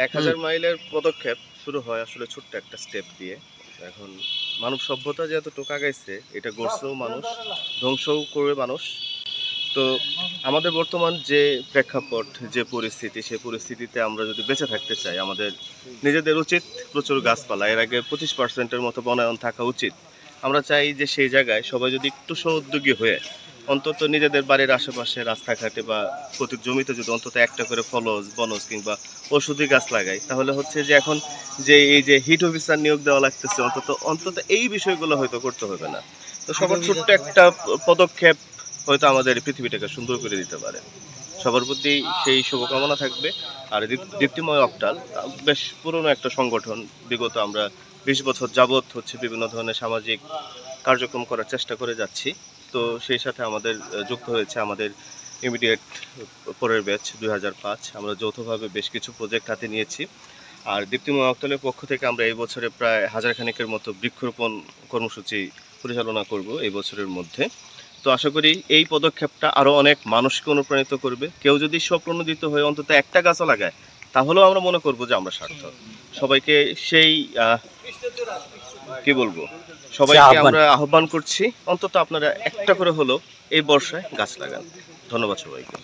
1000 মাইলের পদক্ষেপ শুরু হয় আসলে ছোট্ট একটা স্টেপ দিয়ে। এখন মানব সভ্যতা যে এতটুকু আগাইছে, এটা গড়ছেও মানুষ, ধ্বংসও করবে মানুষ। তো আমাদের বর্তমান যে প্রেক্ষাপট, যে পরিস্থিতি, সেই পরিস্থিতিতে আমরা যদি বেঁচে থাকতে চাই, আমাদের নিজেদের উচিত প্রচুর গাছপালা, এর আগে 25%-এর মতো বনায়ন থাকা উচিত। আমরা চাই যে সেই জায়গায় সবাই যদি একটু সহোদ্যোগী হয়ে অন্তত নিজেদের বাড়ির আশেপাশে রাস্তাঘাটে বা প্রতি জমিতে যদি অন্তত একটা করে ফলজ, বনজ কিংবা ঔষধি গাছ লাগাই, তাহলে হচ্ছে যে এখন যে এই যে হিট অফিসার নিয়োগ দেওয়া লাগতেছে, অন্তত এই বিষয়গুলো হয়তো করতে হবে না। তো সবার ছোট্ট একটা পদক্ষেপ হয়তো আমাদের পৃথিবীটাকে সুন্দর করে দিতে পারে। সবার প্রতি সেই শুভকামনা থাকবে। আর দীপ্তিময় অক্টাল বেশ পুরনো একটা সংগঠন। বিগত আমরা 20 বছর যাবৎ হচ্ছে বিভিন্ন ধরনের সামাজিক কার্যক্রম করার চেষ্টা করে যাচ্ছি। তো সেই সাথে আমাদের যুক্ত হয়েছে আমাদের ইমিডিয়েট পরের ব্যাচ 2005। আমরা যৌথভাবে বেশ কিছু প্রজেক্ট হাতে নিয়েছি। আর দীপ্তিময় অক্টালের পক্ষ থেকে আমরা এই বছরে প্রায় 1000 খানেকের মতো বৃক্ষরোপণ কর্মসূচি পরিচালনা করব এই বছরের মধ্যে। তো আশা করি এই পদক্ষেপটা আরও অনেক মানুষকে অনুপ্রাণিত করবে। কেউ যদি স্বপ্রণোদিত হয়ে অন্তত একটা গাছও লাগায়, তাহলেও আমরা মনে করব যে আমরা সার্থক। সবাইকে সেই কি বলবো, সবাইকে আমরা আহ্বান করছি অন্তত আপনারা একটা করে হলেও এই বর্ষায় গাছ লাগান। ধন্যবাদ সবাইকে।